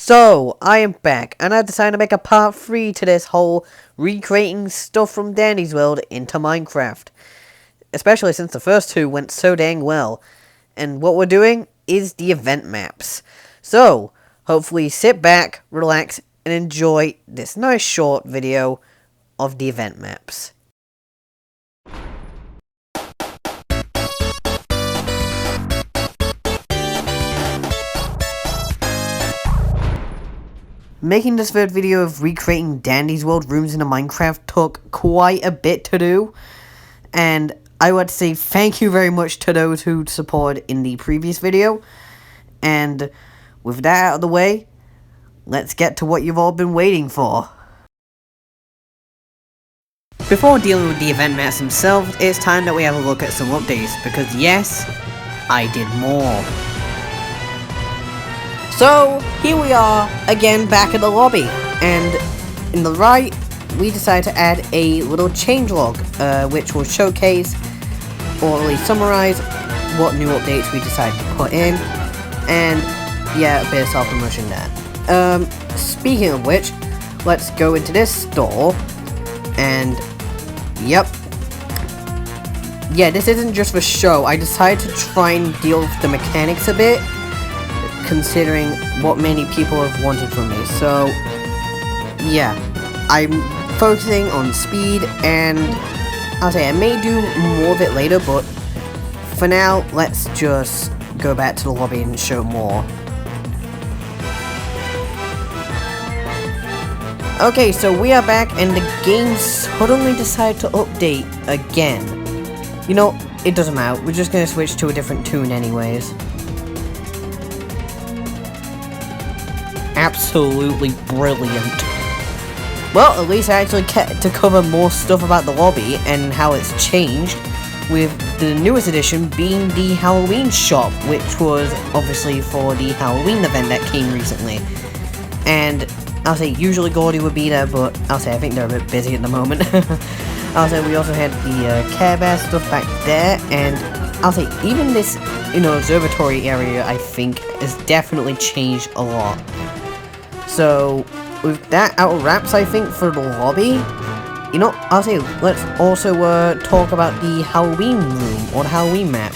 So, I am back, and I decided to make a part 3 to this whole recreating stuff from Danny's World into Minecraft. Especially since the first two went so dang well. And what we're doing is the event maps. So, hopefully sit back, relax, and enjoy this nice short video of the event maps. Making this third video of recreating Dandy's World rooms into Minecraft took quite a bit to do, and I would say thank you very much to those who supported in the previous video, and with that out of the way, let's get to what you've all been waiting for. Before dealing with the event maps themselves, it's time that we have a look at some updates, because yes, I did more. So, here we are, again back at the lobby, and in the right, we decided to add a little changelog, which will showcase, or at least summarize, what new updates we decided to put in, and yeah, a bit of self-promotion there. Speaking of which, let's go into this store, and yep. Yeah, this isn't just for show, I decided to try and deal with the mechanics a bit, considering what many people have wanted from me. So yeah, I'm focusing on speed, and I'll say I may do more of it later, but for now let's just go back to the lobby and show more. Okay, so we are back, and the game suddenly decided to update again. You know, it doesn't matter, we're just gonna switch to a different tune anyways. Absolutely brilliant. Well, at least I actually get to cover more stuff about the lobby and how it's changed, with the newest addition being the Halloween shop, which was obviously for the Halloween event that came recently. And I'll say usually Gordy would be there, but I'll say I think they're a bit busy at the moment. I'll say we also had the Care Bear stuff back there, and I'll say even this, observatory area I think has definitely changed a lot. So, with that out of wraps, I think, for the lobby, I'll say, let's also talk about the Halloween room, or the Halloween map.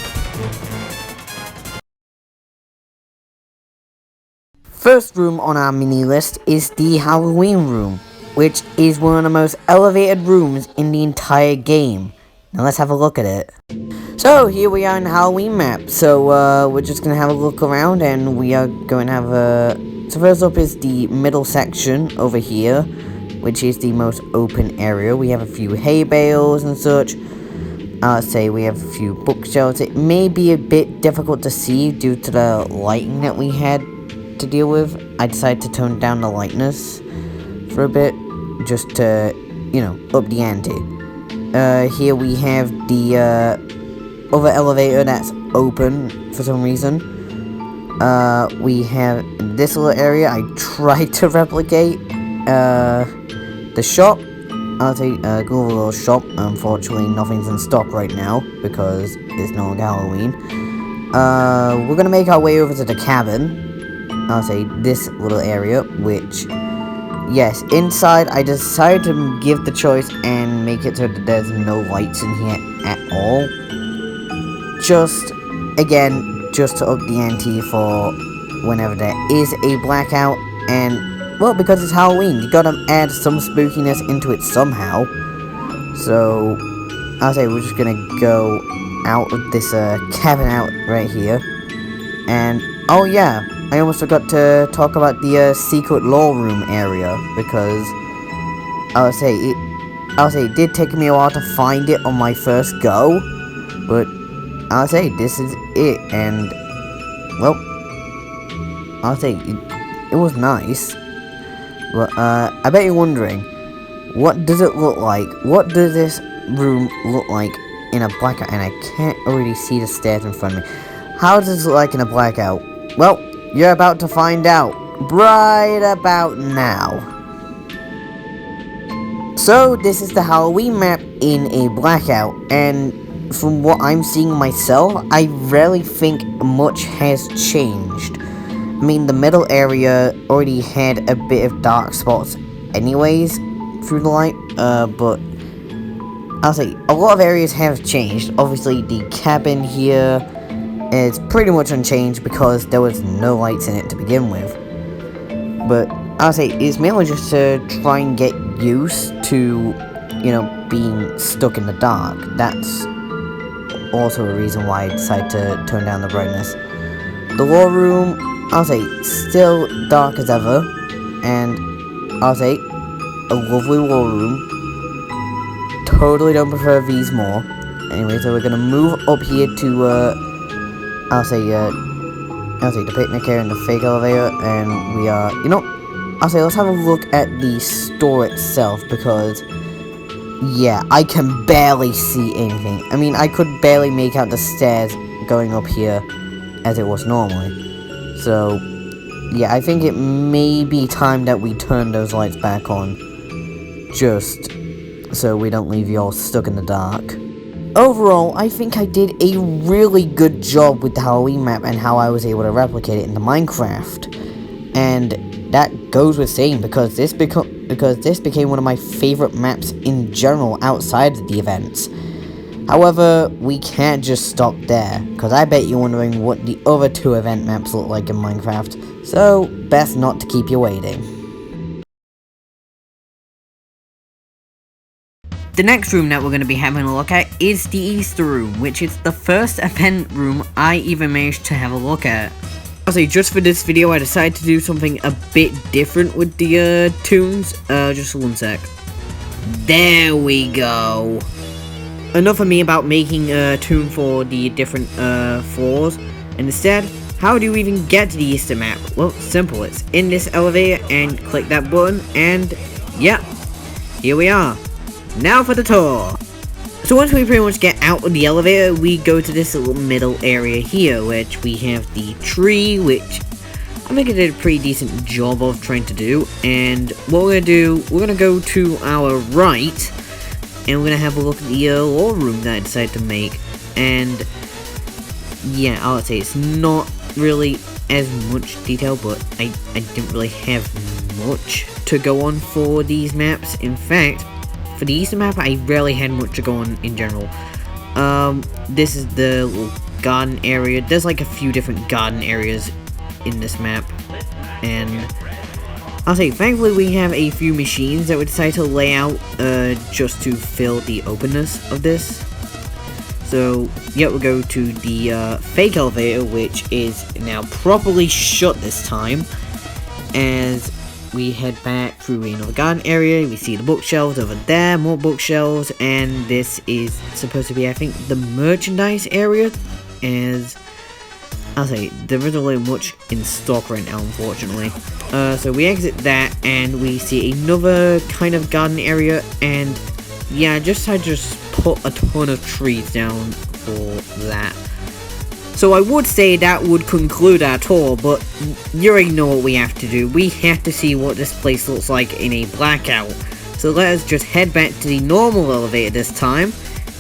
First room on our mini list is the Halloween room, which is one of the most elevated rooms in the entire game. Now let's have a look at it. So, here we are in the Halloween map, so we're just going to have a look around, and we are going to have a... So first up is the middle section over here, which is the most open area. We have a few hay bales and such. I'll say we have a few bookshelves. It may be a bit difficult to see due to the lighting that we had to deal with. I decided to tone down the lightness for a bit, just to, up the ante. Here we have the other elevator that's open for some reason. We have this little area. I tried to replicate the shop. I'll say Google little shop. Unfortunately, nothing's in stock right now because it's no longer Halloween. We're gonna make our way over to the cabin. I'll say this little area, which, yes, inside I decided to give the choice and make it so that there's no lights in here at all. Just to up the ante for whenever there is a blackout, and, well, because it's Halloween, you gotta add some spookiness into it somehow. So, I'll say we're just gonna go out with this cabin out right here. And, oh yeah, I almost forgot to talk about the secret lore room area, because I'll say it did take me a while to find it on my first go, but I'll say this is it, and, well, I'll say it was nice, but I bet you're wondering, what does it look like? What does this room look like in a blackout? And I can't already see the stairs in front of me. How does it look like in a blackout? Well, you're about to find out right about now. So this is the Halloween map in a blackout, and from what I'm seeing myself, I rarely think much has changed. I mean, the middle area already had a bit of dark spots anyways through the light, but I'll say a lot of areas have changed. Obviously, the cabin here is pretty much unchanged because there was no lights in it to begin with. But I'll say it's mainly just to try and get used to, being stuck in the dark. That's also a reason why I decided to turn down the brightness. The law room, I'll say, still dark as ever, and I'll say, a lovely law room. Totally don't prefer these more. Anyway, so we're gonna move up here to, I'll say the picnic area and the fake elevator, and we are, I'll say let's have a look at the store itself, because, yeah, I can barely see anything. I mean, I could barely make out the stairs going up here as it was normally. So, yeah, I think it may be time that we turn those lights back on, just so we don't leave you all stuck in the dark. Overall, I think I did a really good job with the Halloween map and how I was able to replicate it into Minecraft. And that goes with saying, because this became one of my favorite maps in general outside of the events. However, we can't just stop there, because I bet you're wondering what the other 2 event maps look like in Minecraft, so best not to keep you waiting. The next room that we're going to be having a look at is the Easter room, which is the first event room I even managed to have a look at. I'll say, just for this video, I decided to do something a bit different with the tunes. Just one sec. There we go. Enough of me about making a tune for the different floors. And instead, how do you even get to the Easter map? Well, simple. It's in this elevator and click that button, and yeah, here we are. Now for the tour. So once we pretty much get out of the elevator, we go to this little middle area here, which we have the tree, which I think I did a pretty decent job of trying to do. And what we're gonna do, we're gonna go to our right, and we're gonna have a look at the law room that I decided to make. And yeah, I'll say it's not really as much detail, but I didn't really have much to go on for these maps. In fact, for the Easter map, I rarely had much to go on in general. This is the little garden area. There's like a few different garden areas in this map. And I'll say, thankfully we have a few machines that we decided to lay out just to fill the openness of this. So, yeah, we'll go to the fake elevator, which is now properly shut this time. As we head back through another garden area, we see the bookshelves over there, more bookshelves, and this is supposed to be, I think, the merchandise area, as I'll say, there isn't really much in stock right now, unfortunately. So we exit that, and we see another kind of garden area, and yeah, I just put a ton of trees down for that. So I would say that would conclude our tour, but you already know what we have to do. We have to see what this place looks like in a blackout. So let us just head back to the normal elevator this time,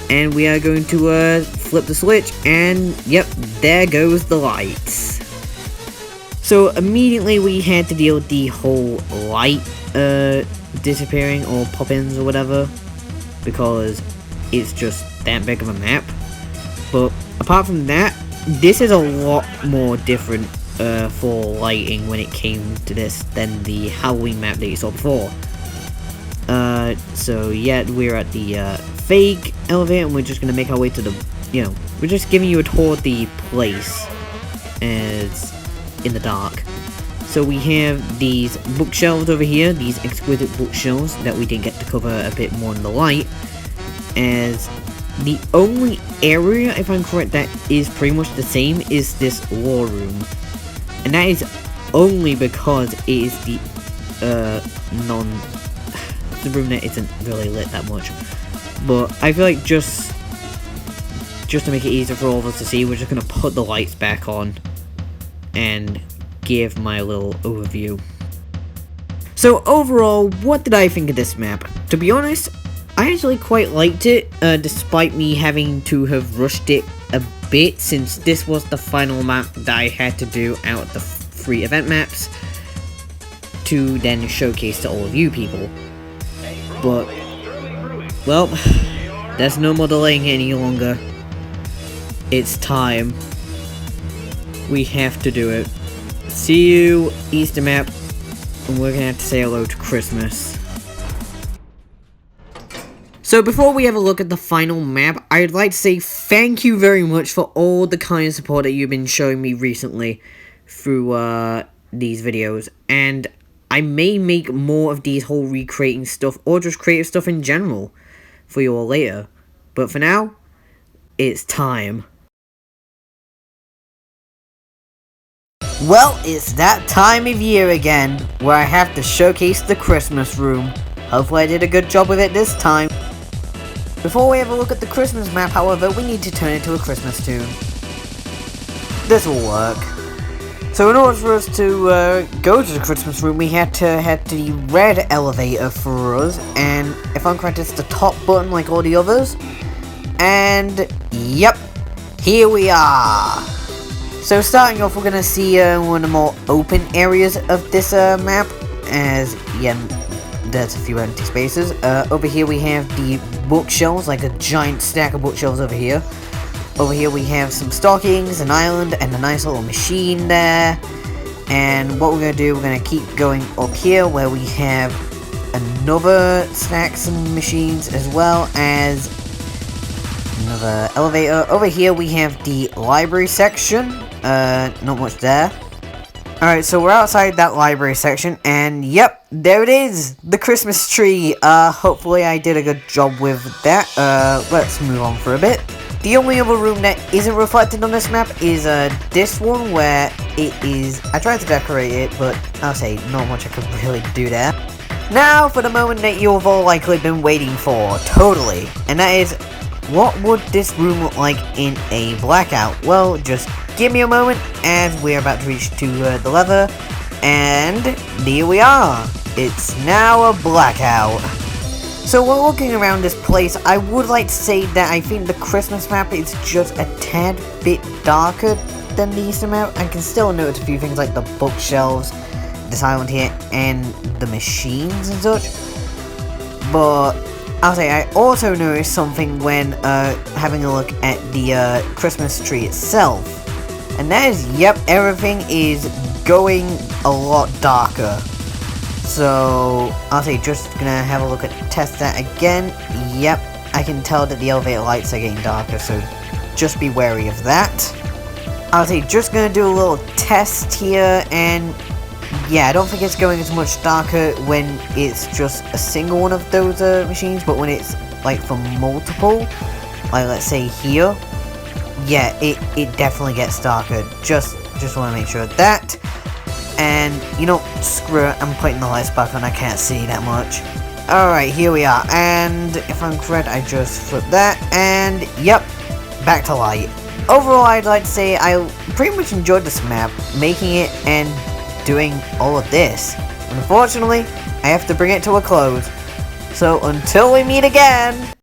and we are going to flip the switch, and yep, there goes the lights. So immediately we had to deal with the whole light disappearing, or pop-ins or whatever, because it's just that big of a map. But apart from that, this is a lot more different for lighting when it came to this than the Halloween map that you saw before. So yeah, we're at the fake elevator, and we're just gonna make our way to the, we're just giving you a tour of the place as in the dark. So we have these bookshelves over here, these exquisite bookshelves that we did get to cover a bit more in the light, as the only area, if I'm correct, that is pretty much the same is this law room. And that is only because it is the room that isn't really lit that much. But I feel like just to make it easier for all of us to see, we're just gonna put the lights back on and give my little overview. So overall, what did I think of this map? To be honest, I actually quite liked it, despite me having to have rushed it a bit, since this was the final map that I had to do out of the free event maps to then showcase to all of you people. But, well, there's no more delaying it any longer. It's time. We have to do it. See you, Easter map, and we're gonna have to say hello to Christmas. So before we have a look at the final map, I'd like to say thank you very much for all the kind support that you've been showing me recently through these videos. And I may make more of these whole recreating stuff or just creative stuff in general for you all later. But for now, it's time. Well, it's that time of year again, where I have to showcase the Christmas room. Hopefully I did a good job with it this time. Before we have a look at the Christmas map, however, we need to turn it to a Christmas tune. This will work. So in order for us to go to the Christmas room, we had to head to the red elevator for us, and if I'm correct, it's the top button like all the others. And, yep, here we are. So starting off, we're going to see one of the more open areas of this map, as, yeah, there's a few empty spaces. Over here we have the bookshelves, like a giant stack of bookshelves over here. Over here we have some stockings, an island, and a nice little machine there. And what we're going to do, we're going to keep going up here where we have another stacks and machines, as well as another elevator. Over here we have the library section. Not much there. Alright, so we're outside that library section, and yep, there it is! The Christmas tree! Hopefully I did a good job with that. Let's move on for a bit. The only other room that isn't reflected on this map is, this one, where it is... I tried to decorate it, but I'll say, not much I could really do there. Now, for the moment that you've all likely been waiting for, totally, and that is, what would this room look like in a blackout? Well, just give me a moment, as we're about to reach to the lever, and here we are. It's now a blackout. So while looking around this place, I would like to say that I think the Christmas map is just a tad bit darker than the Easter map. I can still notice a few things like the bookshelves, this island here, and the machines and such. But I'll say I also noticed something when having a look at the Christmas tree itself. And that is, yep, everything is going a lot darker. So, I'll say just gonna have a look at test that again. Yep, I can tell that the elevator lights are getting darker, so just be wary of that. I'll say just gonna do a little test here, and yeah, I don't think it's going as much darker when it's just a single one of those machines, but when it's like for multiple, like let's say here, yeah, it definitely gets darker. Just want to make sure of that. And, you know, screw it, I'm putting the lights back on, I can't see that much. Alright, here we are, and if I'm correct, I just flip that, and yep, back to light. Overall, I'd like to say I pretty much enjoyed this map, making it and doing all of this. Unfortunately, I have to bring it to a close. So, until we meet again...